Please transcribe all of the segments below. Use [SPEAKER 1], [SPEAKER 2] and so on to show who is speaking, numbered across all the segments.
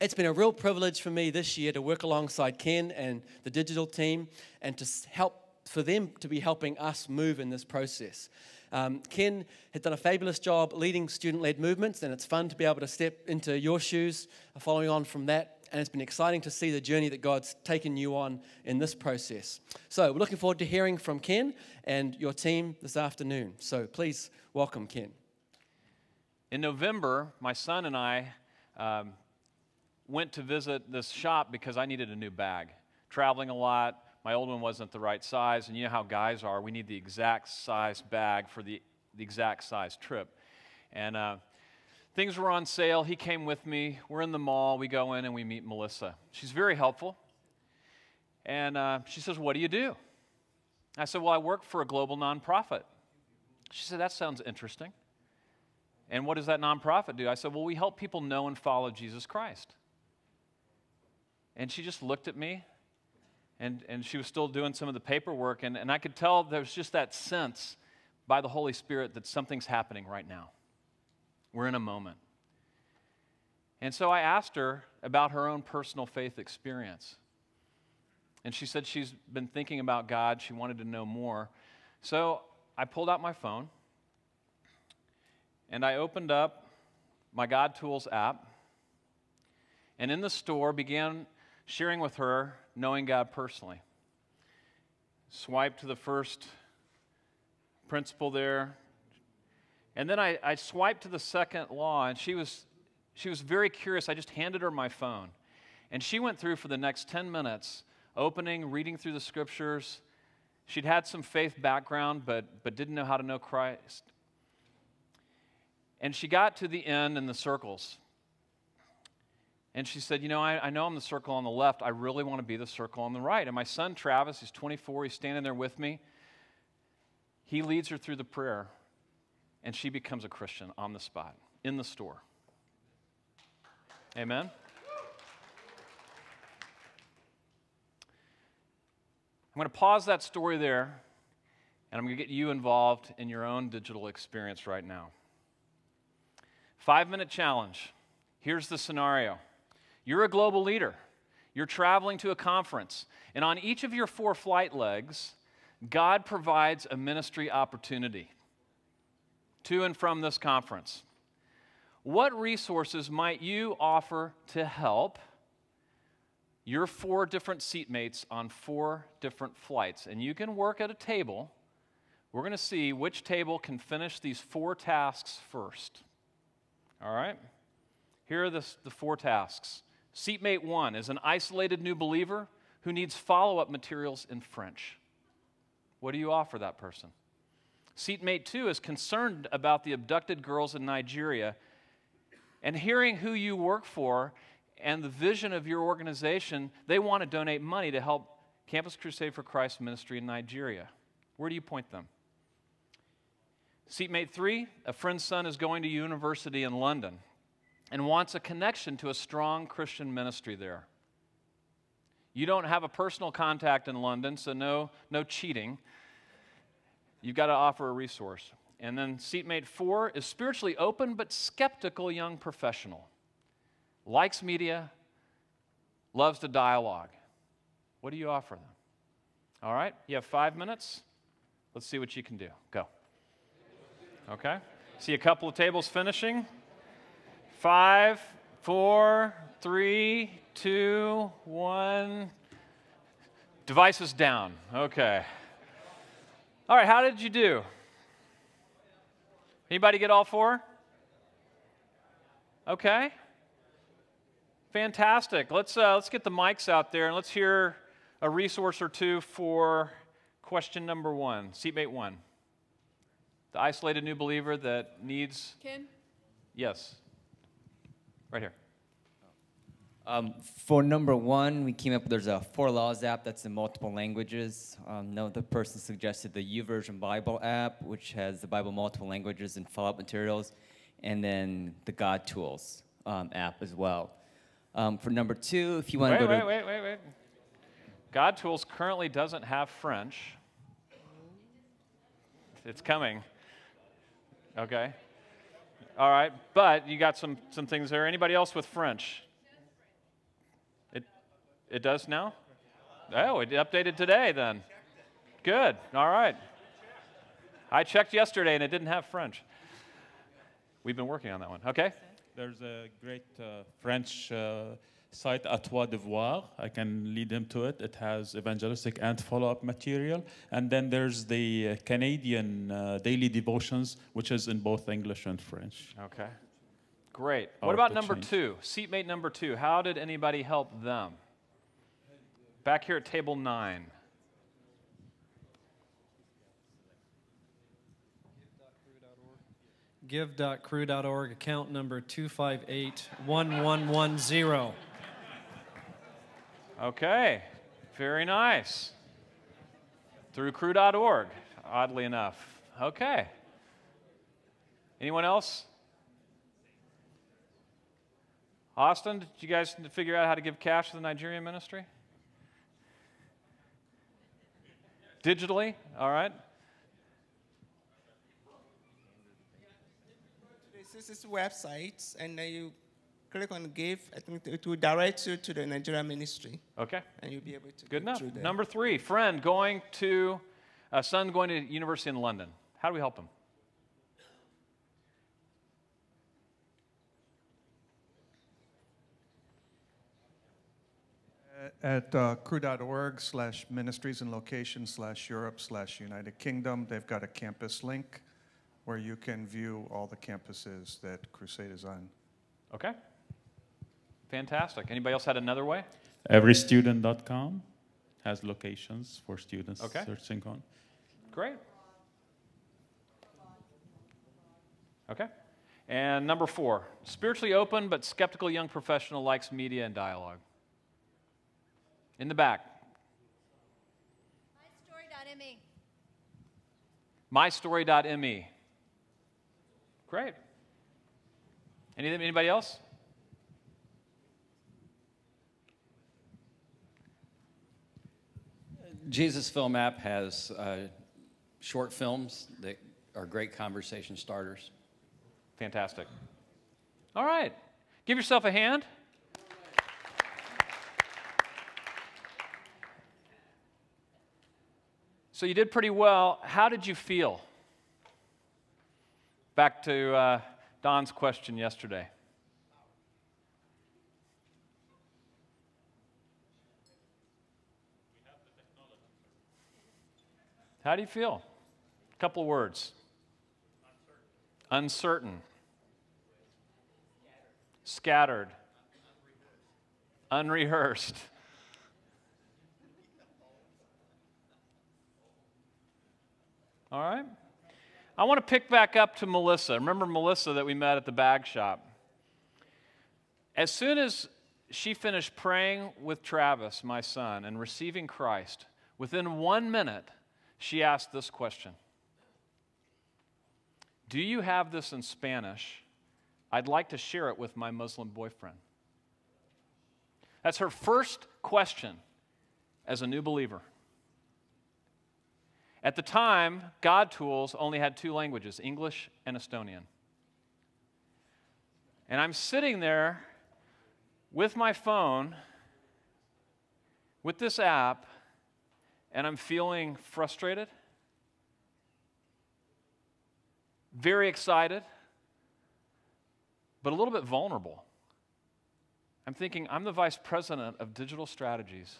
[SPEAKER 1] It's been a real privilege for me this year to work alongside Ken and the digital team and to help for them to be helping us move in this process. Ken had done a fabulous job leading student-led movements, and it's fun to be able to step into your shoes following on from that. And it's been exciting to see the journey that God's taken you on in this process. So we're looking forward to hearing from Ken and your team this afternoon. So please welcome Ken.
[SPEAKER 2] In November, my son and I went to visit this shop because I needed a new bag. Traveling a lot, my old one wasn't the right size, and you know how guys are. We need the exact size bag for the exact size trip. And things were on sale. He came with me. We're in the mall. We go in and we meet Melissa. She's very helpful. And she says, "What do you do?" I said, "Well, I work for a global nonprofit." She said, "That sounds interesting. And what does that nonprofit do?" I said, "Well, we help people know and follow Jesus Christ." And she just looked at me, and she was still doing some of the paperwork, and I could tell there was just that sense by the Holy Spirit that something's happening right now. We're in a moment. And so I asked her about her own personal faith experience. And she said she's been thinking about God. She wanted to know more. So I pulled out my phone, and I opened up my God Tools app, and in the store began sharing with her knowing God personally. Swipe to the first principle there. And then I swiped to the second law, and she was very curious. I just handed her my phone. And she went through for the next 10 minutes, opening, reading through the scriptures. She'd had some faith background, but didn't know how to know Christ. And she got to the end in the circles. And she said, I know I'm the circle on the left. I really want to be the circle on the right. And my son, Travis, he's 24. He's standing there with me. He leads her through the prayer, and she becomes a Christian on the spot, in the store. Amen? I'm going to pause that story there, and I'm going to get you involved in your own digital experience right now. 5-minute challenge. Here's the scenario. You're a global leader. You're traveling to a conference. And on each of your 4 flight legs, God provides a ministry opportunity to and from this conference. What resources might you offer to help your 4 different seatmates on 4 different flights? And you can work at a table. We're going to see which table can finish these 4 tasks first. All right? Here are the 4 tasks. Seatmate 1 is an isolated new believer who needs follow-up materials in French. What do you offer that person? Seatmate 2 is concerned about the abducted girls in Nigeria, and hearing who you work for and the vision of your organization, they want to donate money to help Campus Crusade for Christ ministry in Nigeria. Where do you point them? Seatmate 3, a friend's son is going to university in London and wants a connection to a strong Christian ministry there. You don't have a personal contact in London, so no cheating. You've got to offer a resource. And then seatmate 4 is spiritually open but skeptical young professional. Likes media, loves to dialogue. What do you offer them? All right, you have 5 minutes. Let's see what you can do. Go. Okay. See a couple of tables finishing. 5, 4, 3, 2, 1. Devices down. Okay. All right, how did you do? Anybody get all 4? Okay. Fantastic. Let's get the mics out there and let's hear a resource or two for question number 1, seatmate 1. The isolated new believer that needs...
[SPEAKER 3] Ken?
[SPEAKER 2] Yes. Right here.
[SPEAKER 4] For number 1, we came up, there's a 4 Laws app that's in multiple languages. The person suggested the YouVersion Bible app, which has the Bible in multiple languages and follow-up materials, and then the God Tools app as well. For number 2, if you want to go to...
[SPEAKER 2] Wait. God Tools currently doesn't have French. It's coming. Okay. All right, but you got some things there. Anybody else with French? It does now? Oh, it updated today then. Good. All right. I checked yesterday and it didn't have French. We've been working on that one. Okay.
[SPEAKER 3] There's a great French site, À Toi de Voir. I can lead him to it. It has evangelistic and follow-up material. And then there's the Canadian daily devotions, which is in both English and French.
[SPEAKER 2] Okay. Great.
[SPEAKER 3] Power
[SPEAKER 2] What about
[SPEAKER 3] to
[SPEAKER 2] number
[SPEAKER 3] change.
[SPEAKER 2] 2? Seatmate number 2. How did anybody help them? Back here at table 9.
[SPEAKER 5] Give.crew.org, account number 2581110.
[SPEAKER 2] Okay. Very nice. Through crew.org, oddly enough. Okay. Anyone else? Austin, did you guys figure out how to give cash to the Nigerian ministry? Digitally? All right.
[SPEAKER 6] This is website, and then you click on Give. I think it will direct you to the Nigerian ministry,
[SPEAKER 2] Okay.
[SPEAKER 6] and you'll be able to
[SPEAKER 2] Good
[SPEAKER 6] go
[SPEAKER 2] enough.
[SPEAKER 6] through there.
[SPEAKER 2] Number 3, son going to university in London. How do we help him?
[SPEAKER 7] At crew.org/ministries and locations/Europe/United Kingdom, they've got a campus link where you can view all the campuses that Crusade is on.
[SPEAKER 2] Okay. Fantastic. Anybody else had another way?
[SPEAKER 3] Everystudent.com has locations for students
[SPEAKER 2] Okay.
[SPEAKER 3] searching on.
[SPEAKER 2] Great. Okay. And number 4, spiritually open but skeptical young professional likes media and dialogue. In the back.
[SPEAKER 8] MyStory.me.
[SPEAKER 2] MyStory.me. Great. Anybody else?
[SPEAKER 9] Jesus Film app has short films that are great conversation starters.
[SPEAKER 2] Fantastic. All right. Give yourself a hand. So you did pretty well. How did you feel? Back to Don's question yesterday. How do you feel? A couple of words. Uncertain. Scattered. Unrehearsed. All right. I want to pick back up to Melissa. Remember Melissa that we met at the bag shop? As soon as she finished praying with Travis, my son, and receiving Christ, within 1 minute, she asked this question. Do you have this in Spanish? I'd like to share it with my Muslim boyfriend. That's her first question as a new believer. At the time, God Tools only had 2 languages, English and Estonian. And I'm sitting there with my phone, with this app, and I'm feeling frustrated, very excited, but a little bit vulnerable. I'm thinking, I'm the vice president of digital strategies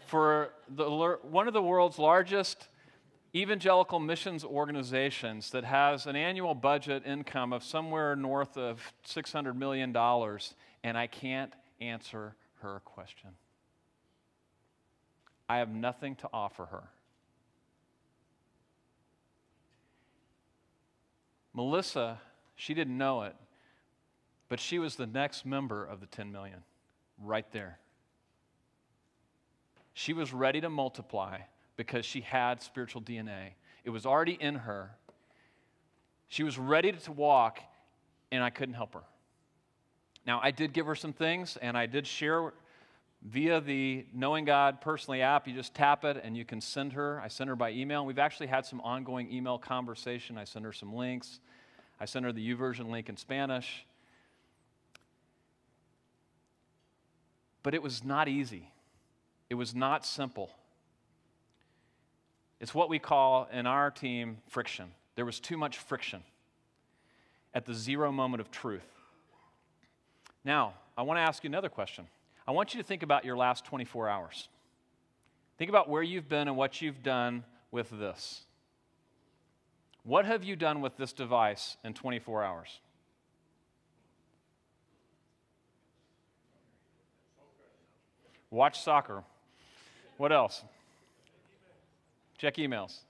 [SPEAKER 2] for one of the world's largest evangelical missions organizations that has an annual budget income of somewhere north of $600 million, and I can't answer her question. I have nothing to offer her. Melissa, she didn't know it, but she was the next member of the 10 million, right there. She was ready to multiply because she had spiritual DNA. It was already in her. She was ready to walk, and I couldn't help her. Now, I did give her some things, and I did share via the Knowing God Personally app. You just tap it, and you can send her. I send her by email. We've actually had some ongoing email conversation. I send her some links. I send her the YouVersion link in Spanish. But it was not easy. It was not simple. It's what we call in our team friction. There was too much friction at the zero moment of truth. Now, I want to ask you another question. I want you to think about your last 24 hours. Think about where you've been and what you've done with this. What have you done with this device in 24 hours? Watch soccer. What else? Check emails.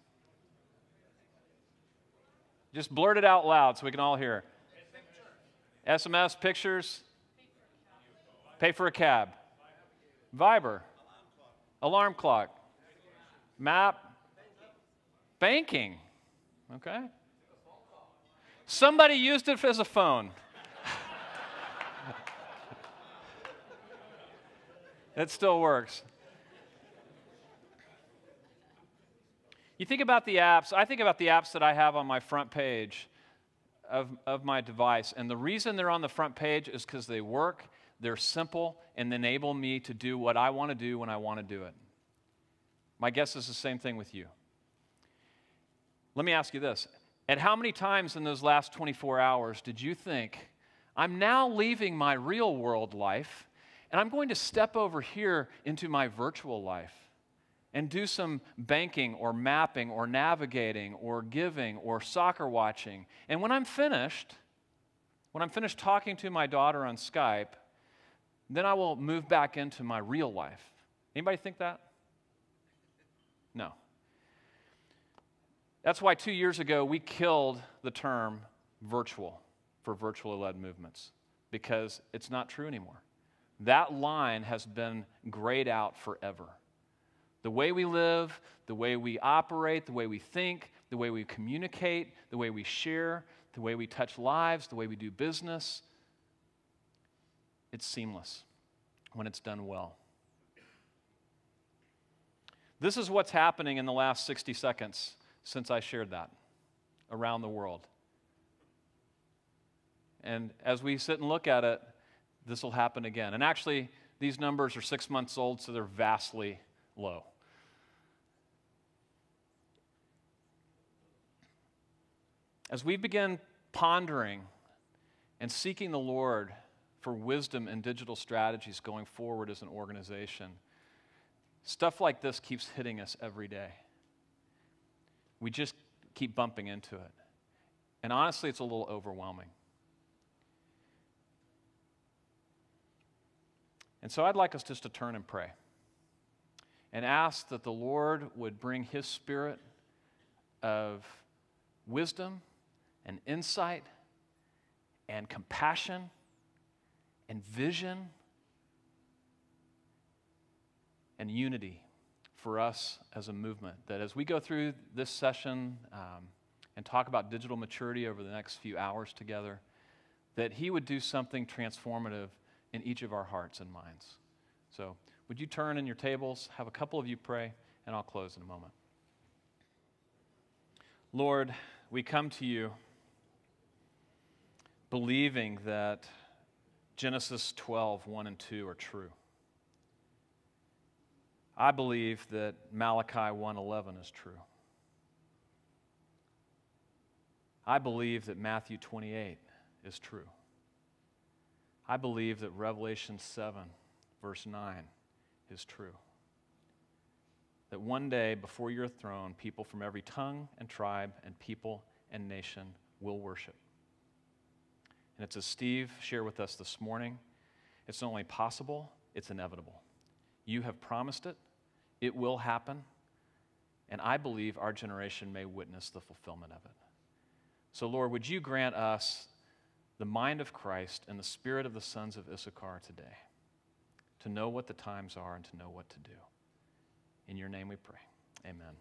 [SPEAKER 2] Just blurt it out loud so we can all hear. SMS, pictures. Pay for a cab. Viber. Alarm clock. Map. Banking. Okay. Somebody used it as a phone. It still works. You think about the apps. I think about the apps that I have on my front page of my device. And the reason they're on the front page is because they work, they're simple, and they enable me to do what I want to do when I want to do it. My guess is the same thing with you. Let me ask you this. At how many times in those last 24 hours did you think, I'm now leaving my real world life, and I'm going to step over here into my virtual life and do some banking or mapping or navigating or giving or soccer watching. And when I'm finished talking to my daughter on Skype, then I will move back into my real life. Anybody think that? No. That's why 2 years ago we killed the term virtual for virtually led movements, because it's not true anymore. That line has been grayed out forever. The way we live, the way we operate, the way we think, the way we communicate, the way we share, the way we touch lives, the way we do business, it's seamless when it's done well. This is what's happening in the last 60 seconds since I shared that around the world. And as we sit and look at it, this will happen again. And actually, these numbers are 6 months old, so they're vastly low. As we begin pondering and seeking the Lord for wisdom and digital strategies going forward as an organization, stuff like this keeps hitting us every day. We just keep bumping into it. And honestly, it's a little overwhelming. And so I'd like us just to turn and pray and ask that the Lord would bring His spirit of wisdom and insight and compassion and vision and unity for us as a movement. That as we go through this session and talk about digital maturity over the next few hours together, that He would do something transformative in each of our hearts and minds. So would you turn in your tables, have a couple of you pray, and I'll close in a moment. Lord, we come to you believing that Genesis 12, 1 and 2 are true. I believe that Malachi 1:11 is true. I believe that Matthew 28 is true. I believe that Revelation 7, verse 9 is true. That one day before your throne, people from every tongue and tribe and people and nation will worship. And it's as Steve shared with us this morning, it's not only possible, it's inevitable. You have promised it, it will happen, and I believe our generation may witness the fulfillment of it. So Lord, would you grant us the mind of Christ and the spirit of the sons of Issachar today, to know what the times are and to know what to do. In your name we pray. Amen.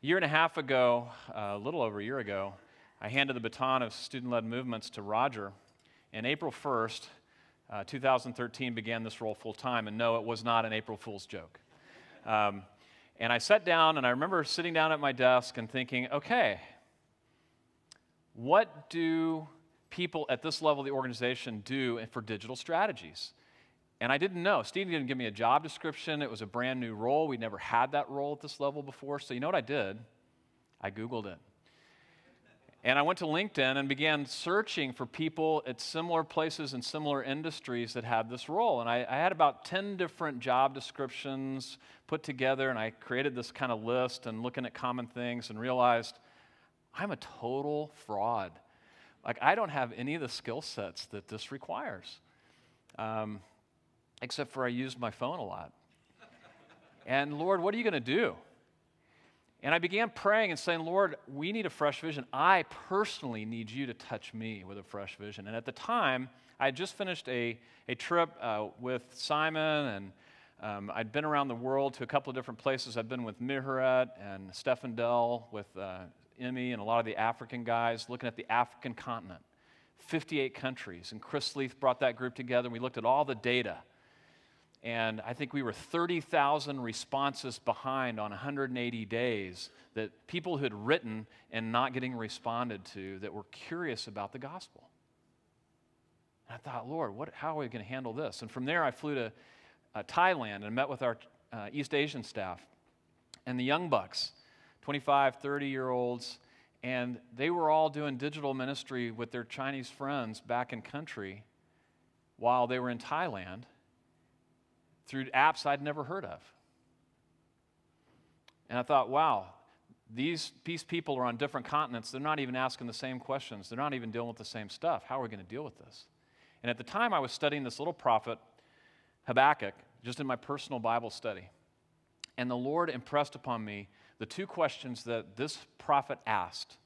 [SPEAKER 2] A year and a half ago, a little over a year ago, I handed the baton of student-led movements to Roger, and April 1st, 2013 began this role full-time, and no, it was not an April Fool's joke. And I sat down, and I remember sitting down at my desk and thinking, okay, what do people at this level of the organization do for digital strategies? And I didn't know. Steve didn't give me a job description. It was a brand new role. We'd never had that role at this level before. So you know what I did? I Googled it. And I went to LinkedIn and began searching for people at similar places and similar industries that had this role. And I had about 10 different job descriptions put together, and I created this kind of list and looking at common things and realized I'm a total fraud. Like, I don't have any of the skill sets that this requires, except for I use my phone a lot. And Lord, what are you going to do? And I began praying and saying, Lord, we need a fresh vision. I personally need you to touch me with a fresh vision. And at the time, I had just finished a trip with Simon, and I'd been around the world to a couple of different places. I'd been with Miharet and Stefan Dell, with Emmy and a lot of the African guys, looking at the African continent, 58 countries. And Chris Leith brought that group together, and we looked at all the data. And I think we were 30,000 responses behind on 180 days that people who had written and not getting responded to that were curious about the gospel. And I thought, Lord, how are we going to handle this? And from there, I flew to Thailand and met with our East Asian staff and the young bucks, 25, 30-year-olds, and they were all doing digital ministry with their Chinese friends back in country while they were in Thailand, through apps I'd never heard of. And I thought, wow, these people are on different continents. They're not even asking the same questions. They're not even dealing with the same stuff. How are we going to deal with this? And at the time, I was studying this little prophet, Habakkuk, just in my personal Bible study. And the Lord impressed upon me the two questions that this prophet asked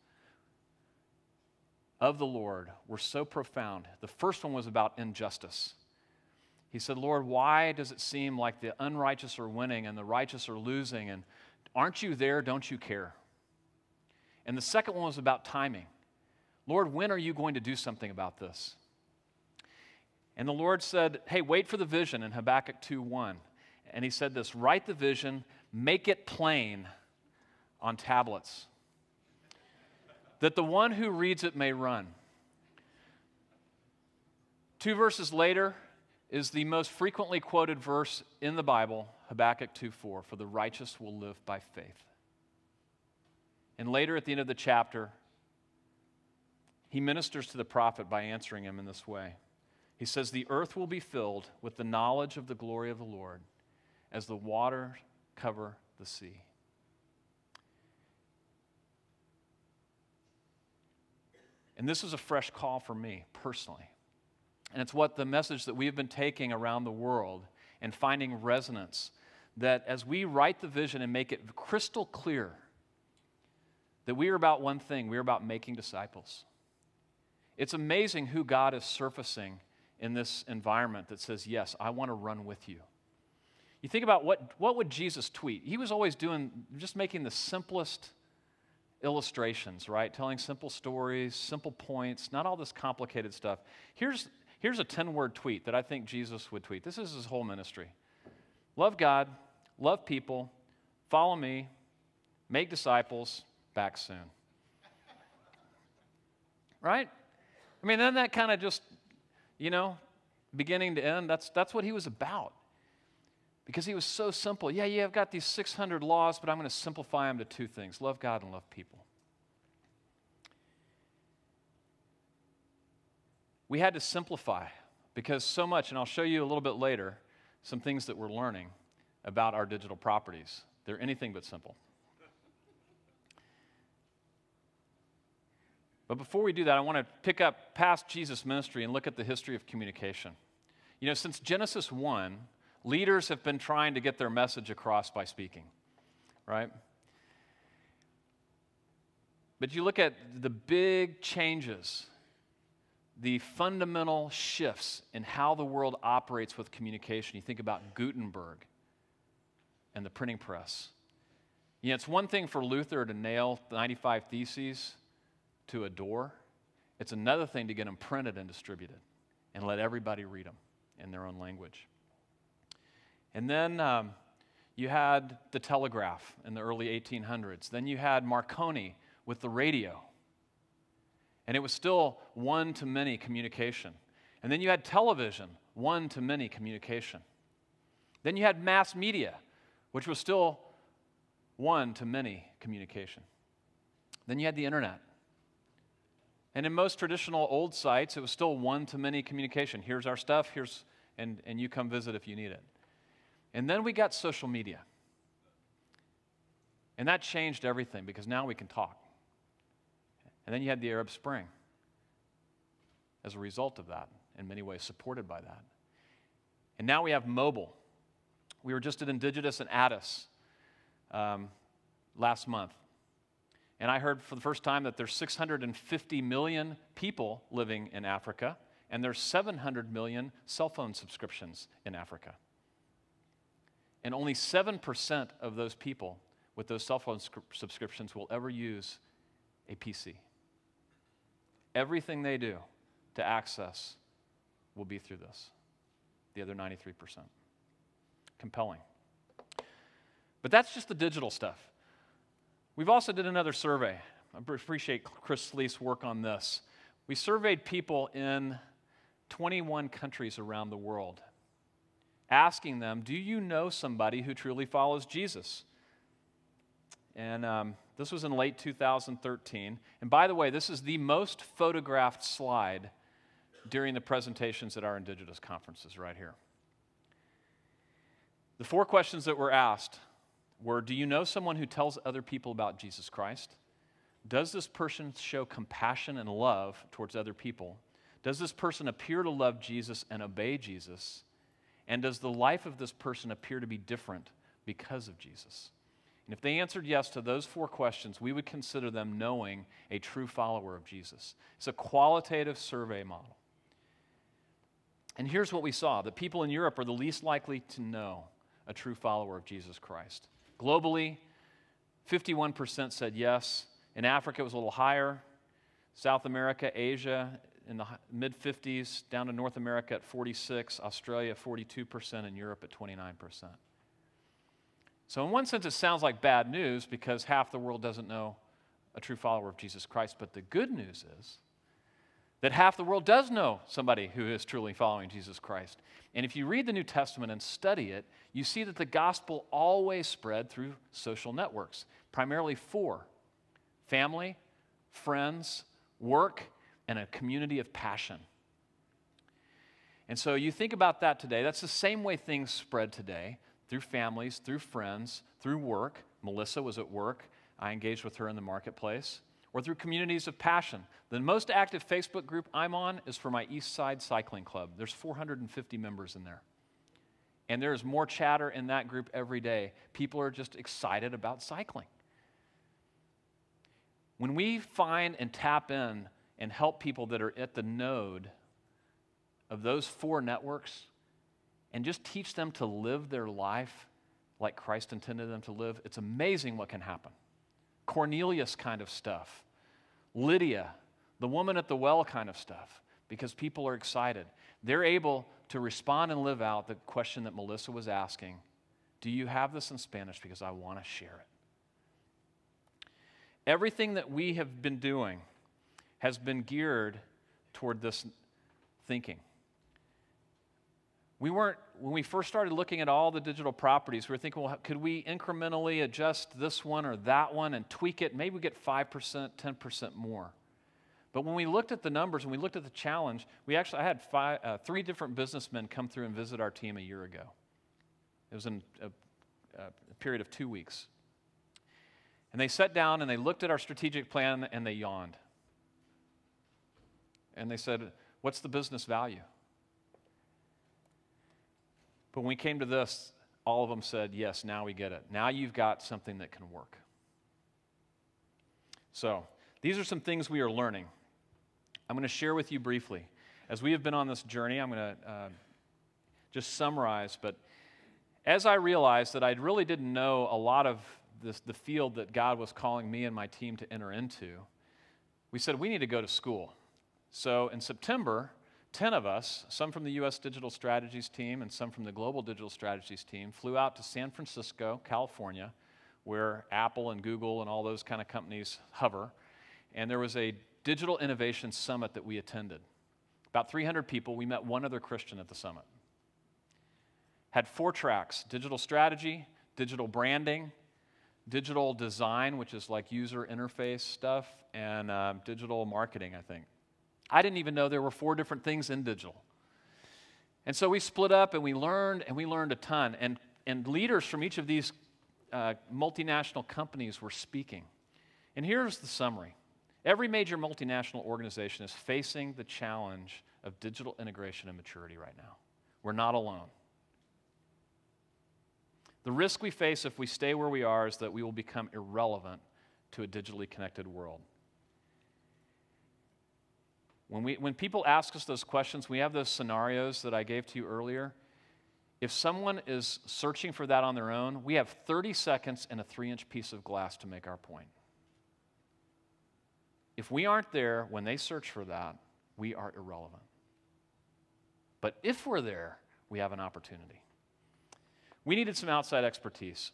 [SPEAKER 2] of the Lord were so profound. The first one was about injustice. He said, Lord, why does it seem like the unrighteous are winning and the righteous are losing? And aren't you there? Don't you care? And the second one was about timing. Lord, when are you going to do something about this? And the Lord said, hey, wait for the vision in Habakkuk 2:1. And he said this, write the vision, make it plain on tablets, that the one who reads it may run. 2 verses later, is the most frequently quoted verse in the Bible, Habakkuk 2:4, for the righteous will live by faith. And later at the end of the chapter, he ministers to the prophet by answering him in this way. He says, the earth will be filled with the knowledge of the glory of the Lord as the waters cover the sea. And this is a fresh call for me personally. And it's what the message that we've been taking around the world and finding resonance, that as we write the vision and make it crystal clear that we are about one thing, we are about making disciples. It's amazing who God is surfacing in this environment that says, yes, I want to run with you. You think about what would Jesus tweet? He was always just making the simplest illustrations, right? Telling simple stories, simple points, not all this complicated stuff. Here's a 10-word tweet that I think Jesus would tweet. This is his whole ministry. Love God, love people, follow me, make disciples, back soon. Right? I mean, isn't that kind of just, beginning to end? That's what he was about. Because he was so simple. Yeah, I've got these 600 laws, but I'm going to simplify them to two things: love God and love people. We had to simplify because so much, and I'll show you a little bit later, some things that we're learning about our digital properties. They're anything but simple. But before we do that, I want to pick up past Jesus' ministry and look at the history of communication. Since Genesis 1, leaders have been trying to get their message across by speaking, right? But you look at the big changes, the fundamental shifts in how the world operates with communication. You think about Gutenberg and the printing press. It's one thing for Luther to nail 95 Theses to a door. It's another thing to get them printed and distributed and let everybody read them in their own language. And then you had the telegraph in the early 1800s. Then you had Marconi with the radio. And it was still one-to-many communication. And then you had television, one-to-many communication. Then you had mass media, which was still one-to-many communication. Then you had the internet. And in most traditional old sites, it was still one-to-many communication. Here's our stuff, and you come visit if you need it. And then we got social media. And that changed everything because now we can talk. And then you had the Arab Spring as a result of that, in many ways supported by that. And now we have mobile. We were just at Indigenous in Addis last month. And I heard for the first time that there's 650 million people living in Africa, and there's 700 million cell phone subscriptions in Africa. And only 7% of those people with those cell phone subscriptions will ever use a PC. Everything they do to access will be through this. The other 93%. Compelling. But that's just the digital stuff. We've also did another survey. I appreciate Chris Sleeth's work on this. We surveyed people in 21 countries around the world, asking them, do you know somebody who truly follows Jesus? And this was in late 2013. And by the way, this is the most photographed slide during the presentations at our Indigenous conferences right here. The 4 questions that were asked were, do you know someone who tells other people about Jesus Christ? Does this person show compassion and love towards other people? Does this person appear to love Jesus and obey Jesus? And does the life of this person appear to be different because of Jesus? And if they answered yes to those 4 questions, we would consider them knowing a true follower of Jesus. It's a qualitative survey model. And here's what we saw. The people in Europe are the least likely to know a true follower of Jesus Christ. Globally, 51% said yes. In Africa, it was a little higher. South America, Asia, in the mid-50s, down to North America at 46%, Australia 42%, and Europe at 29%. So in one sense, it sounds like bad news because half the world doesn't know a true follower of Jesus Christ. But the good news is that half the world does know somebody who is truly following Jesus Christ. And if you read the New Testament and study it, you see that the gospel always spread through social networks, primarily 4: family, friends, work, and a community of passion. And so you think about that today. That's the same way things spread today, through families, through friends, through work. Melissa was at work. I engaged with her in the marketplace. Or through communities of passion. The most active Facebook group I'm on is for my East Side Cycling Club. There's 450 members in there. And there's more chatter in that group every day. People are just excited about cycling. When we find and tap in and help people that are at the node of those 4 networks and just teach them to live their life like Christ intended them to live, it's amazing what can happen. Cornelius kind of stuff. Lydia, the woman at the well kind of stuff, because people are excited. They're able to respond and live out the question that Melissa was asking. Do you have this in Spanish? Because I want to share it. Everything that we have been doing has been geared toward this thinking. When we first started looking at all the digital properties, we were thinking, well, could we incrementally adjust this one or that one and tweak it? Maybe we get 5%, 10% more. But when we looked at the numbers and we looked at the challenge, I had 3 different businessmen come through and visit our team a year ago. It was in a period of 2 weeks. And they sat down and they looked at our strategic plan and they yawned. And they said, what's the business value? But when we came to this, all of them said, yes, now we get it. Now you've got something that can work. So these are some things we are learning. I'm going to share with you briefly. As we have been on this journey, I'm going to just summarize. But as I realized that I really didn't know a lot of the field that God was calling me and my team to enter into, we said we need to go to school. So in September, 10 of us, some from the U.S. Digital Strategies team and some from the Global Digital Strategies team, flew out to San Francisco, California, where Apple and Google and all those kind of companies hover. And there was a digital innovation summit that we attended. About 300 people. We met one other Christian at the summit. Had 4 tracks: digital strategy, digital branding, digital design, which is like user interface stuff, and digital marketing, I think. I didn't even know there were 4 different things in digital. And so we split up and we learned a ton. And leaders from each of these multinational companies were speaking. And here's the summary. Every major multinational organization is facing the challenge of digital integration and maturity right now. We're not alone. The risk we face if we stay where we are is that we will become irrelevant to a digitally connected world. When people ask us those questions, we have those scenarios that I gave to you earlier. If someone is searching for that on their own, we have 30 seconds and a 3-inch piece of glass to make our point. If we aren't there when they search for that, we are irrelevant. But if we're there, we have an opportunity. We needed some outside expertise.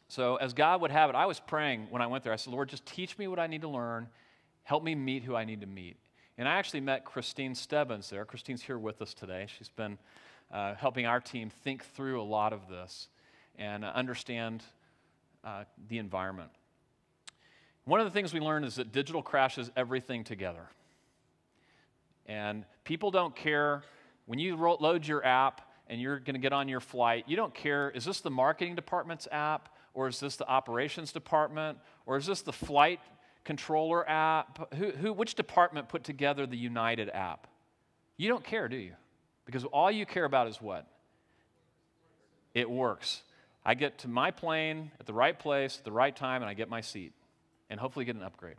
[SPEAKER 2] So as God would have it, I was praying when I went there. I said, Lord, just teach me what I need to learn. Help me meet who I need to meet. And I actually met Christine Stebbins there. Christine's here with us today. She's been helping our team think through a lot of this and understand the environment. One of the things we learned is that digital crashes everything together. And people don't care. When you load your app and you're going to get on your flight, you don't care, is this the marketing department's app, or is this the operations department, or is this the flight controller app? Which department put together the United app? You don't care, do you? Because all you care about is what? It works. I get to my plane at the right place, at the right time, and I get my seat. And hopefully get an upgrade.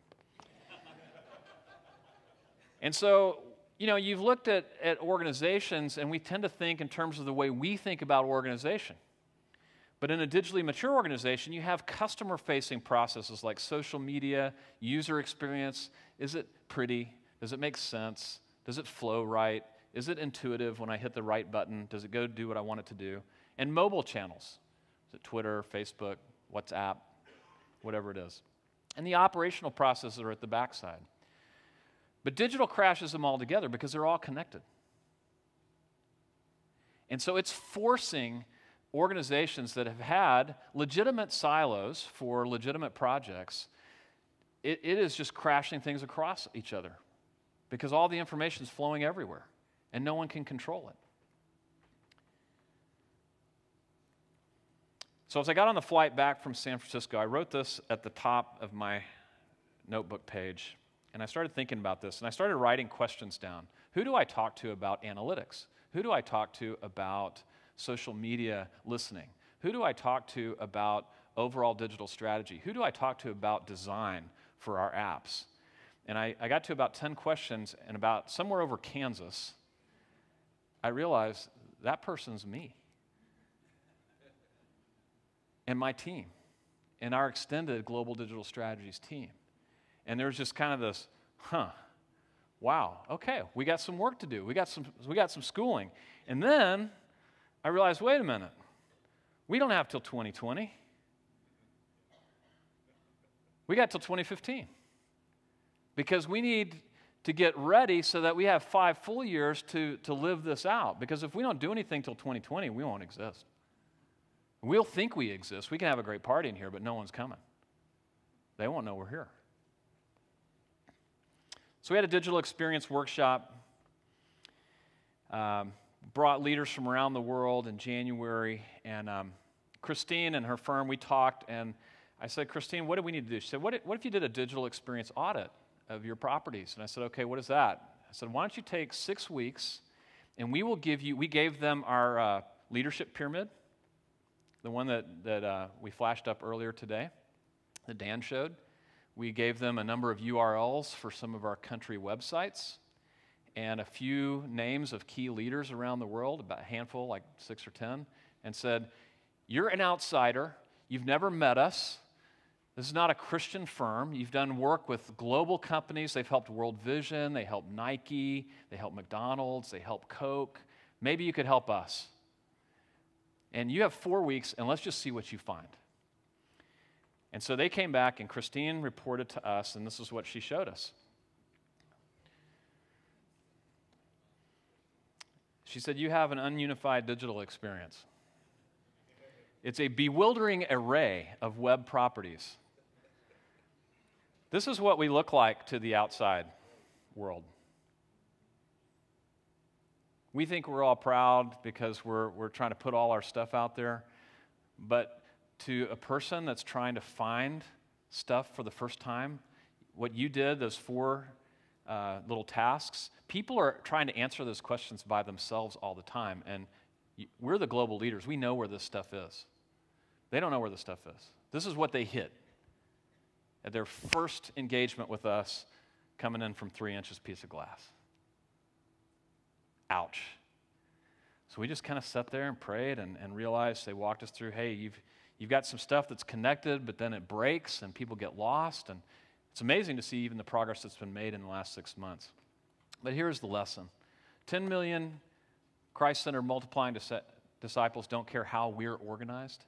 [SPEAKER 2] And so, you know, you've looked at organizations, and we tend to think in terms of the way we think about organization. But in a digitally mature organization, you have customer-facing processes like social media, user experience. Is it pretty? Does it make sense? Does it flow right? Is it intuitive when I hit the right button? Does it go do what I want it to do? And mobile channels. Is it Twitter, Facebook, WhatsApp, whatever it is? And the operational processes are at the backside. But digital crashes them all together because they're all connected. And so it's forcing organizations that have had legitimate silos for legitimate projects, it is just crashing things across each other because all the information is flowing everywhere and no one can control it. So as I got on the flight back from San Francisco, I wrote this at the top of my notebook page, and I started thinking about this, and I started writing questions down. Who do I talk to about analytics? Who do I talk to about social media listening? Who do I talk to about overall digital strategy? Who do I talk to about design for our apps? And I got to about 10 questions, and about somewhere over Kansas, I realized that person's me. And my team, and our extended global digital strategies team. And there was just kind of this, wow, okay, we got some work to do. We got some schooling. And then I realized, wait a minute, we don't have till 2020. We got till 2015. Because we need to get ready so that we have 5 full years to live this out. Because if we don't do anything till 2020, we won't exist. We'll think we exist. We can have a great party in here, but no one's coming. They won't know we're here. So we had a digital experience workshop, brought leaders from around the world in January, and Christine and her firm, we talked, and I said, Christine, what do we need to do? She said, what if you did a digital experience audit of your properties? And I said, okay, what is that? I said, why don't you take 6 weeks, and we gave them our leadership pyramid, the one that we flashed up earlier today, that Dan showed. We gave them a number of URLs for some of our country websites and a few names of key leaders around the world, about a handful, like 6 or 10, and said, you're an outsider. You've never met us. This is not a Christian firm. You've done work with global companies. They've helped World Vision. They helped Nike. They helped McDonald's. They helped Coke. Maybe you could help us. And you have 4 weeks, and let's just see what you find. And so they came back, and Christine reported to us, and this is what she showed us. She said, you have an ununified digital experience. It's a bewildering array of web properties. This is what we look like to the outside world. We think we're all proud because we're trying to put all our stuff out there, but to a person that's trying to find stuff for the first time, what you did, those 4 little tasks, people are trying to answer those questions by themselves all the time, and we're the global leaders. We know where this stuff is. They don't know where this stuff is. This is what they hit at their first engagement with us, coming in from 3 inches piece of glass. Ouch. So we just kind of sat there and prayed and realized, they walked us through, hey, you've got some stuff that's connected, but then it breaks and people get lost. And it's amazing to see even the progress that's been made in the last 6 months. But here's the lesson. 10 million Christ-centered multiplying disciples don't care how we're organized.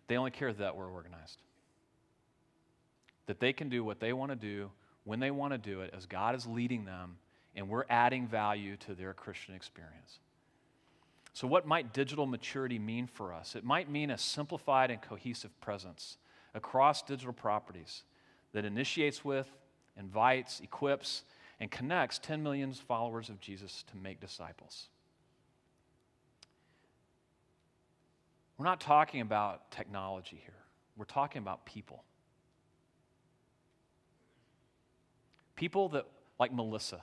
[SPEAKER 2] They only care that we're organized. That they can do what they want to do when they want to do it as God is leading them, and we're adding value to their Christian experience. So what might digital maturity mean for us? It might mean a simplified and cohesive presence across digital properties that initiates with, invites, equips, and connects 10 million followers of Jesus to make disciples. We're not talking about technology here. We're talking about people. People that, like Melissa,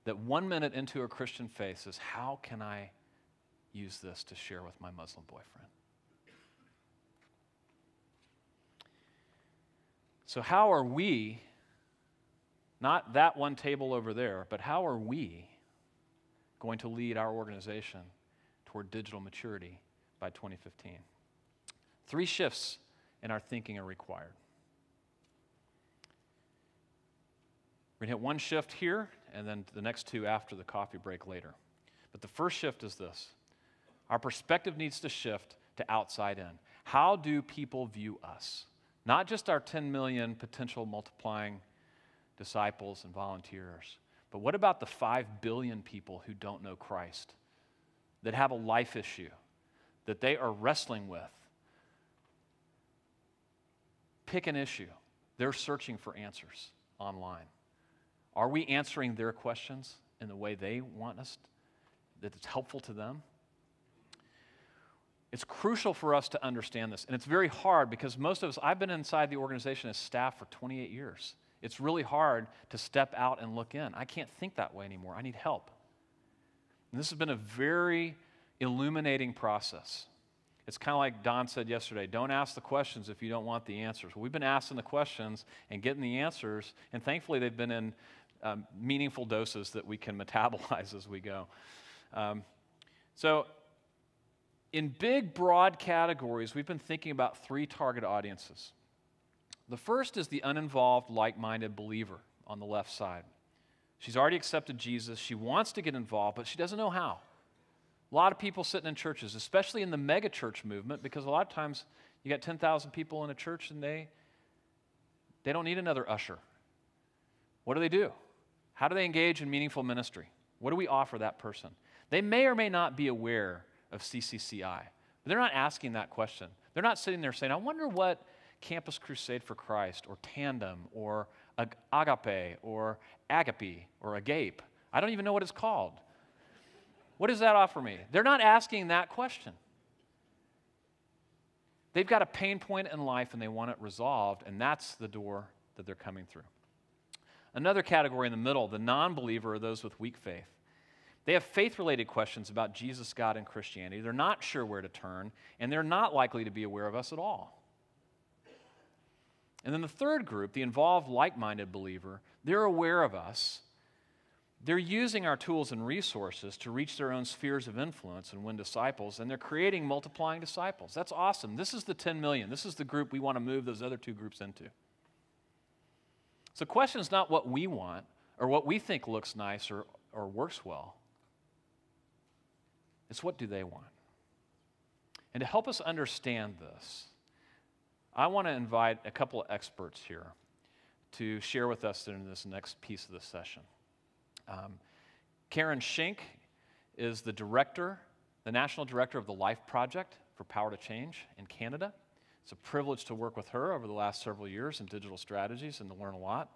[SPEAKER 2] that 1 minute into her Christian faith says, how can I use this to share with my Muslim boyfriend? So how are we, not that one table over there, but how are we going to lead our organization toward digital maturity by 2015? 3 shifts in our thinking are required. We're going to hit 1 shift here, and then the next 2 after the coffee break later. But the first shift is this. Our perspective needs to shift to outside in. How do people view us? Not just our 10 million potential multiplying disciples and volunteers, but what about the 5 billion people who don't know Christ, that have a life issue that they are wrestling with? Pick an issue. They're searching for answers online. Are we answering their questions in the way they want us, that it's helpful to them? It's crucial for us to understand this, and it's very hard because most of us, I've been inside the organization as staff for 28 years. It's really hard to step out and look in. I can't think that way anymore. I need help. And this has been a very illuminating process. It's kind of like Don said yesterday, don't ask the questions if you don't want the answers. Well, we've been asking the questions and getting the answers, and thankfully they've been in meaningful doses that we can metabolize as we go. So in big, broad categories, we've been thinking about 3 target audiences. The first is the uninvolved, like-minded believer on the left side. She's already accepted Jesus. She wants to get involved, but she doesn't know how. A lot of people sitting in churches, especially in the mega church movement, because a lot of times you got 10,000 people in a church and they don't need another usher. What do? How do they engage in meaningful ministry? What do we offer that person? They may or may not be aware of CCCI, but they're not asking that question. They're not sitting there saying, I wonder what Campus Crusade for Christ or Tandem or Agape or Agape or Agape, I don't even know what it's called. What does that offer me? They're not asking that question. They've got a pain point in life and they want it resolved, and that's the door that they're coming through. Another category in the middle, the non-believer, are those with weak faith. They have faith-related questions about Jesus, God, and Christianity. They're not sure where to turn, and they're not likely to be aware of us at all. And then the third group, the involved, like-minded believer, they're aware of us. They're using our tools and resources to reach their own spheres of influence and win disciples, and they're creating multiplying disciples. That's awesome. This is the 10 million. This is the group we want to move those other 2 groups into. So the question is not what we want or what we think looks nice or works well. It's what do they want. And to help us understand this, I want to invite a couple of experts here to share with us in this next piece of the session. Karen Schenk is the national director of the Life Project for Power to Change in Canada. It's a privilege to work with her over the last several years in digital strategies and to learn a lot.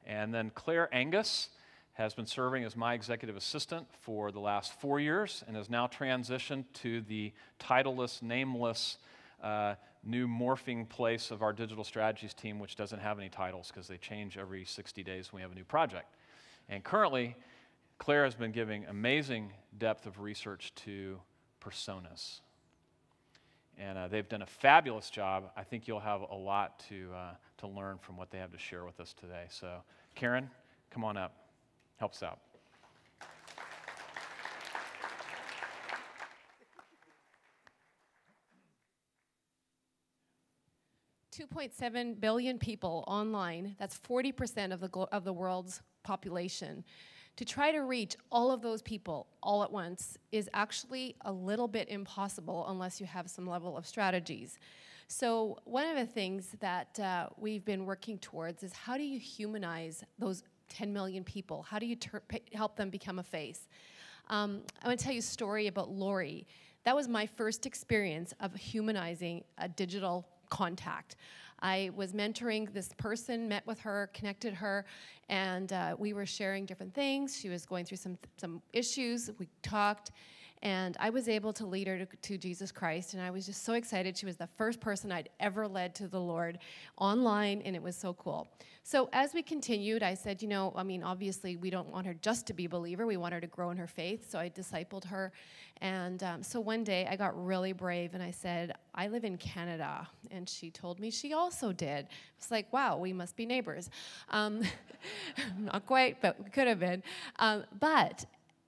[SPEAKER 2] And then Claire Angus has been serving as my executive assistant for the last 4 years and has now transitioned to the titleless, nameless, new morphing place of our digital strategies team, which doesn't have any titles because they change every 60 days when we have a new project. And currently, Claire has been giving amazing depth of research to personas. And they've done a fabulous job. I think you'll have a lot to learn from what they have to share with us today. So, Karen, come on up. Help us out.
[SPEAKER 8] 2.7 billion people online. That's 40% of the world's population. To try to reach all of those people all at once is actually a little bit impossible unless you have some level of strategies. So one of the things that we've been working towards is how do you humanize those 10 million people? How do you help them become a face? I'm going to tell you a story about Lori. That was my first experience of humanizing a digital contact. I was mentoring this person, met with her, connected her, and we were sharing different things. She was going through some issues. We talked, and I was able to lead her to Jesus Christ, and I was just so excited. She was the first person I'd ever led to the Lord online, and it was so cool. So as we continued, I said, you know, I mean, obviously we don't want her just to be a believer. We want her to grow in her faith, so I discipled her. And so one day I got really brave, and I said, I live in Canada. And she told me she also did. It's like, wow, we must be neighbors. Not quite, but we could have been.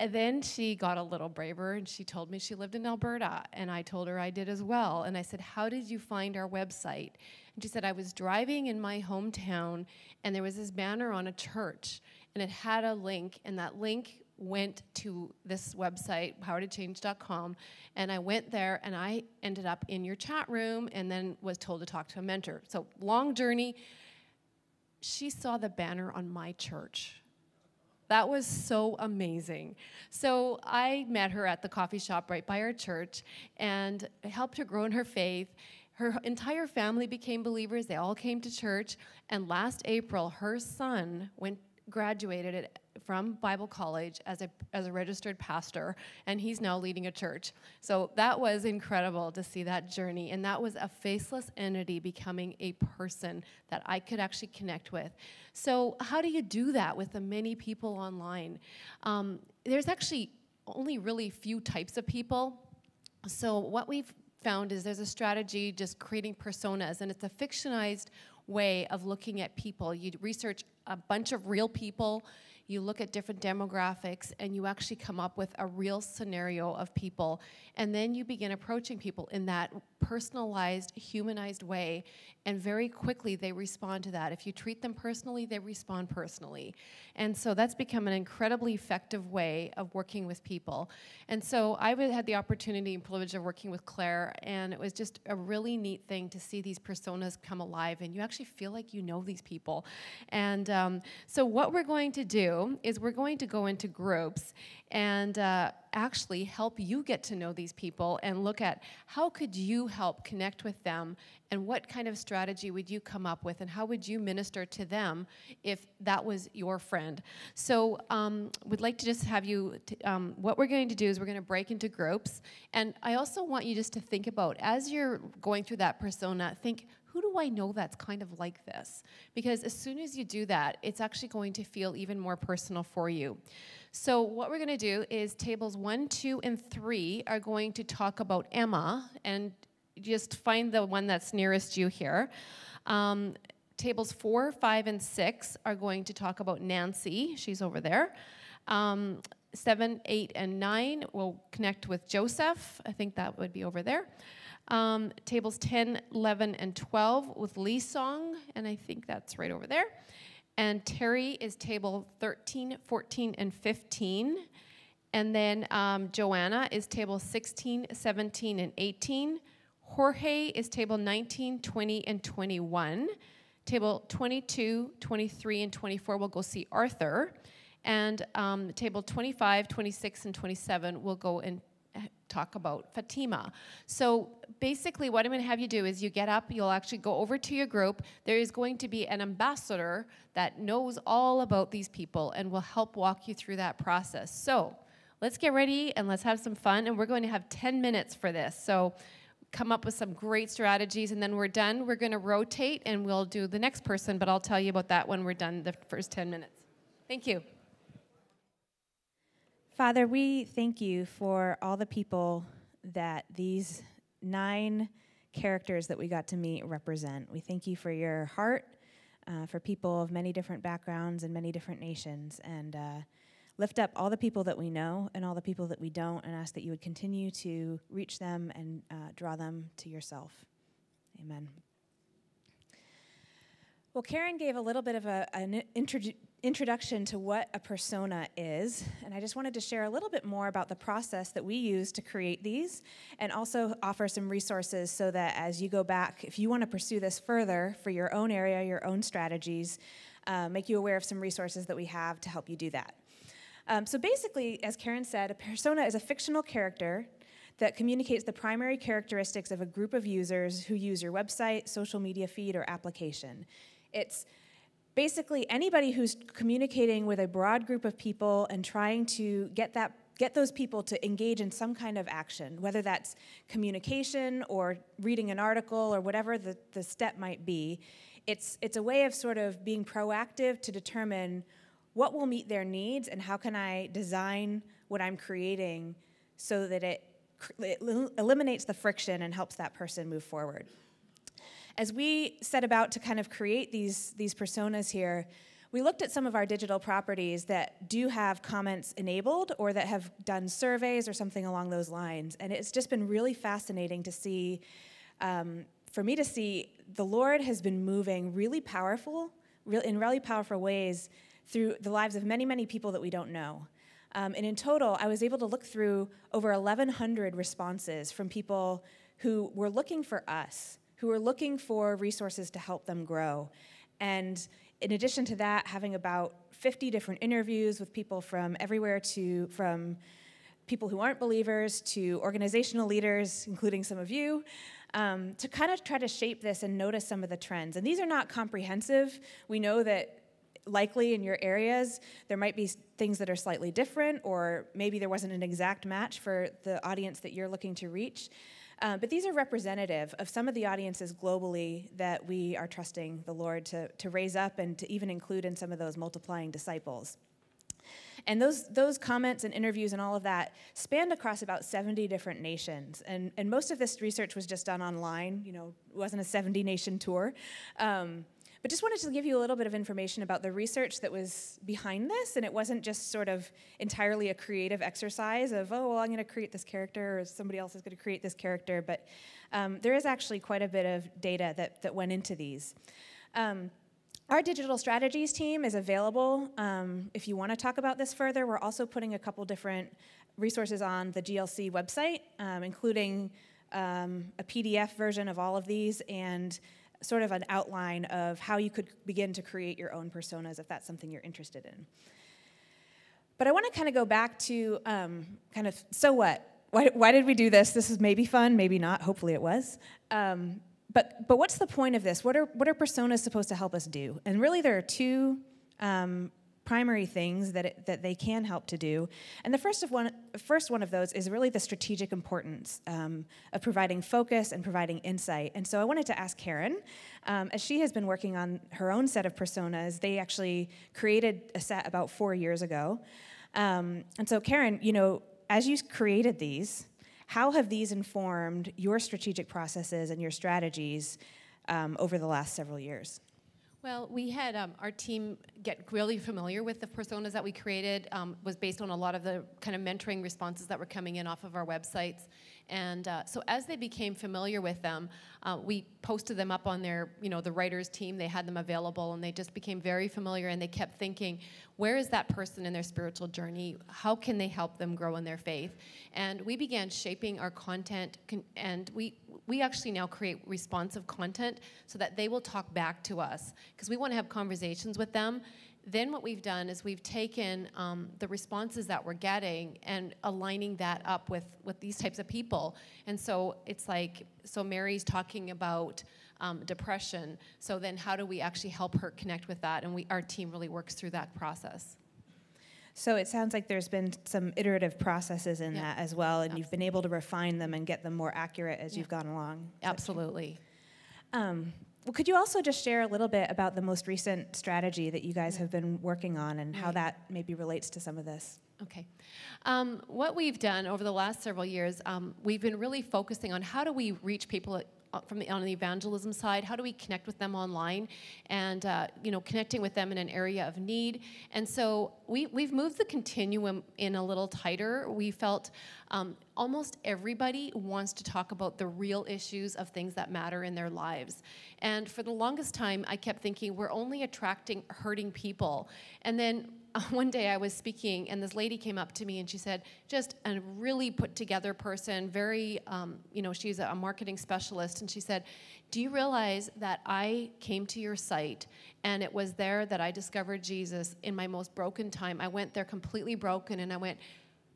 [SPEAKER 8] And then she got a little braver, and she told me she lived in Alberta, and I told her I did as well. And I said, how did you find our website? And she said, I was driving in my hometown, and there was this banner on a church, and it had a link, and that link went to this website, powertochange.com, and I went there, and I ended up in your chat room, and then was told to talk to a mentor. So long journey. She saw the banner on my church. That was so amazing. So I met her at the coffee shop right by our church and helped her grow in her faith. Her entire family became believers. They all came to church. And last April, her son graduated from Bible college as a registered pastor, and he's now leading a church. So that was incredible to see that journey, and that was a faceless entity becoming a person that I could actually connect with. So how do you do that with the many people online? There's actually only really few types of people. So what we've found is there's a strategy just creating personas, and it's a fictionized way of looking at people. You research a bunch of real people, you look at different demographics, and you actually come up with a real scenario of people. And then you begin approaching people in that personalized, humanized way, and very quickly they respond to that. If you treat them personally, they respond personally. And so that's become an incredibly effective way of working with people. And so I had the opportunity and privilege of working with Claire, and it was just a really neat thing to see these personas come alive, and you actually feel like you know these people. And so what we're going to do is we're going to go into groups and actually help you get to know these people and look at how could you help connect with them, and what kind of strategy would you come up with, and how would you minister to them if that was your friend. So we'd like to just have you, what we're going to do is we're going to break into groups, and I also want you just to think about, as you're going through that persona, think, who do I know that's kind of like this? Because as soon as you do that, it's actually going to feel even more personal for you. So what we're going to do is tables 1, 2, and 3 are going to talk about Emma, and just find the one that's nearest you here. Tables 4, 5, and 6 are going to talk about Nancy. She's over there. 7, 8, and 9 will connect with Joseph. I think that would be over there. Tables 10, 11, and 12 with Lee Song, and I think that's right over there. And Terry is table 13, 14, and 15. And then Joanna is table 16, 17, and 18. Jorge is table 19, 20, and 21. Table 22, 23, and 24 will go see Arthur. And table 25, 26, and 27 will go and talk about Fatima. So basically what I'm going to have you do is you get up, you'll actually go over to your group. There is going to be an ambassador that knows all about these people and will help walk you through that process. So let's get ready and let's have some fun, and we're going to have 10 minutes for this. So come up with some great strategies, and then we're done. We're going to rotate and we'll do the next person, but I'll tell you about that when we're done the first 10 minutes. Thank you.
[SPEAKER 10] Father, we thank you for all the people that these 9 characters that we got to meet represent. We thank you for your heart, for people of many different backgrounds and many different nations, and lift up all the people that we know and all the people that we don't, and ask that you would continue to reach them and draw them to yourself. Amen. Well, Karen gave a little bit of an introduction to what a persona is, and I just wanted to share a little bit more about the process that we use to create these, and also offer some resources so that as you go back, if you want to pursue this further for your own area, your own strategies, make you aware of some resources that we have to help you do that. So basically, as Karen said, a persona is a fictional character that communicates the primary characteristics of a group of users who use your website, social media feed, or application. It's basically anybody who's communicating with a broad group of people and trying to get those people to engage in some kind of action, whether that's communication or reading an article or whatever the step might be. It's a way of sort of being proactive to determine what will meet their needs and how can I design what I'm creating so that it eliminates the friction and helps that person move forward. As we set about to kind of create these personas here, we looked at some of our digital properties that do have comments enabled or that have done surveys or something along those lines. And it's just been really fascinating to see, for me to see, the Lord has been moving in really powerful ways through the lives of many, many people that we don't know. And in total, I was able to look through over 1,100 responses from people who were looking for us, who were looking for resources to help them grow. And in addition to that, having about 50 different interviews with people from everywhere, from people who aren't believers to organizational leaders, including some of you, to kind of try to shape this and notice some of the trends. And these are not comprehensive. We know that likely in your areas, there might be things that are slightly different, or maybe there wasn't an exact match for the audience that you're looking to reach. But these are representative of some of the audiences globally that we are trusting the Lord to raise up and to even include in some of those multiplying disciples. And those comments and interviews and all of that spanned across about 70 different nations. And most of this research was just done online. You know, it wasn't a 70-nation tour. But just wanted to give you a little bit of information about the research that was behind this, and it wasn't just sort of entirely a creative exercise of, oh, well, I'm going to create this character, or somebody else is going to create this character, but there is actually quite a bit of data that went into these. Our digital strategies team is available if you want to talk about this further. We're also putting a couple different resources on the GLC website, including a PDF version of all of these and sort of an outline of how you could begin to create your own personas if that's something you're interested in. But I want to kind of go back to kind of, so what? Why did we do this? This is maybe fun, maybe not. Hopefully it was. But what's the point of this? What are personas supposed to help us do? And really there are two primary things that they can help to do. And the first one of those is really the strategic importance of providing focus and providing insight. And so I wanted to ask Karen, as she has been working on her own set of personas, they actually created a set about 4 years ago. And so Karen, you know, as you created these, how have these informed your strategic processes and your strategies over the last several years?
[SPEAKER 8] Well, we had our team get really familiar with the personas that we created, was based on a lot of the kind of mentoring responses that were coming in off of our websites. And so as they became familiar with them, we posted them up on their, you know, the writers team. They had them available, and they just became very familiar, and they kept thinking, where is that person in their spiritual journey? How can they help them grow in their faith? And we began shaping our content, and we actually now create responsive content so that they will talk back to us, because we want to have conversations with them Then what we've done is we've taken the responses that we're getting and aligning that up with these types of people. And so it's like, so Mary's talking about depression. So then how do we actually help her connect with that? And our team really works through that process.
[SPEAKER 10] So it sounds like there's been some iterative processes in that as well, and you've been able to refine them and get them more accurate as you've gone along.
[SPEAKER 8] Absolutely.
[SPEAKER 10] Well, could you also just share a little bit about the most recent strategy that you guys have been working on and how that maybe relates to some of this?
[SPEAKER 8] Okay. What we've done over the last several years, we've been really focusing on how do we reach people on the evangelism side, how do we connect with them online and connecting with them in an area of need. And so we've moved the continuum in a little tighter. We felt almost everybody wants to talk about the real issues of things that matter in their lives. And for the longest time, I kept thinking we're only attracting hurting people. And then one day I was speaking, and this lady came up to me, and she said, just a really put together person, very, she's a marketing specialist, and she said, do you realize that I came to your site, and it was there that I discovered Jesus in my most broken time. I went there completely broken, and I went,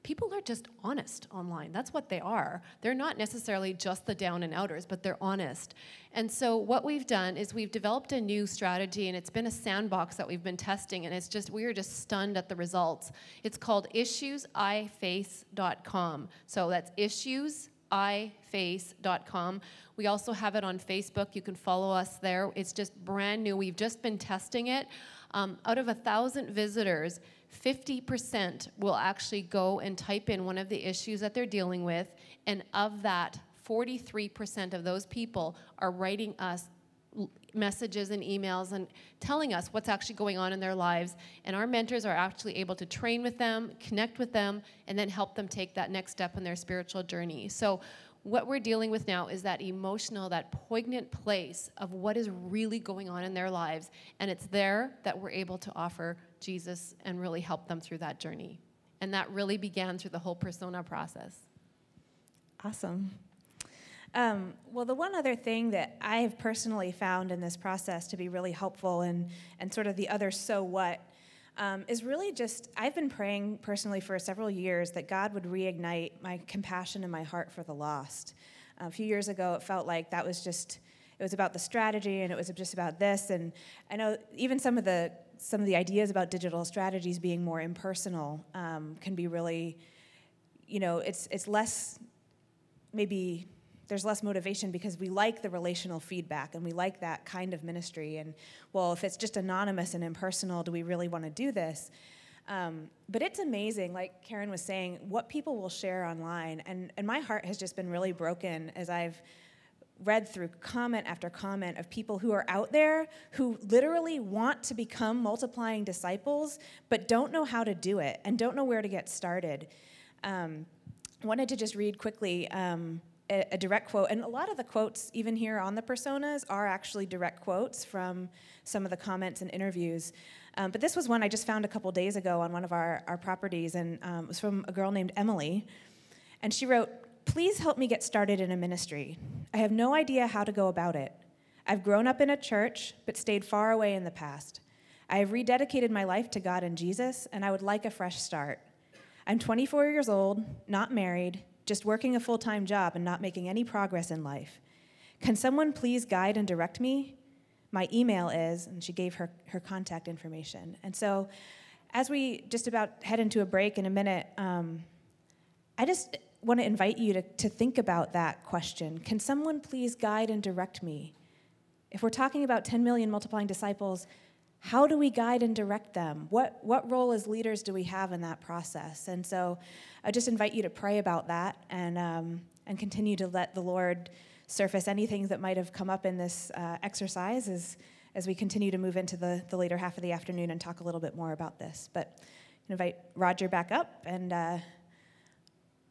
[SPEAKER 8] people are just honest online. That's what they are. They're not necessarily just the down and outers, but they're honest. And so what we've done is we've developed a new strategy, and it's been a sandbox that we've been testing, and we are just stunned at the results. It's called issuesiface.com. So that's issuesiface.com. We also have it on Facebook. You can follow us there. It's just brand new. We've just been testing it. Out of 1,000 visitors, 50% will actually go and type in one of the issues that they're dealing with, and of that, 43% of those people are writing us messages and emails and telling us what's actually going on in their lives, and our mentors are actually able to train with them, connect with them, and then help them take that next step in their spiritual journey. So what we're dealing with now is that emotional, that poignant place of what is really going on in their lives, and it's there that we're able to offer Jesus and really help them through that journey. And that really began through the whole persona process.
[SPEAKER 10] Awesome. Well, the one other thing that I have personally found in this process to be really helpful and sort of the other so what is really just, I've been praying personally for several years that God would reignite my compassion and my heart for the lost. A few years ago, it felt like that was just, it was about the strategy and it was just about this. And I know even some of the ideas about digital strategies being more impersonal can be really, it's less, maybe there's less motivation because we like the relational feedback and we like that kind of ministry. And, well, if it's just anonymous and impersonal, do we really want to do this? But it's amazing, like Karen was saying, what people will share online. And my heart has just been really broken as I've read through comment after comment of people who are out there who literally want to become multiplying disciples but don't know how to do it and don't know where to get started. Wanted to just read quickly a direct quote, and a lot of the quotes even here on the personas are actually direct quotes from some of the comments and interviews. But this was one I just found a couple days ago on one of our properties, and it was from a girl named Emily. And she wrote, "Please help me get started in a ministry. I have no idea how to go about it. I've grown up in a church, but stayed far away in the past. I have rededicated my life to God and Jesus, and I would like a fresh start. I'm 24 years old, not married, just working a full-time job and not making any progress in life. Can someone please guide and direct me? My email is," and she gave her contact information. And so as we just about head into a break in a minute, I just want to invite you to think about that question. Can someone please guide and direct me? If we're talking about 10 million multiplying disciples, how do we guide and direct them? What role as leaders do we have in that process? And so I just invite you to pray about that and continue to let the Lord surface anything that might have come up in this exercise as we continue to move into the later half of the afternoon and talk a little bit more about this. But I invite Roger back up and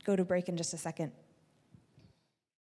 [SPEAKER 10] go to break in just a second.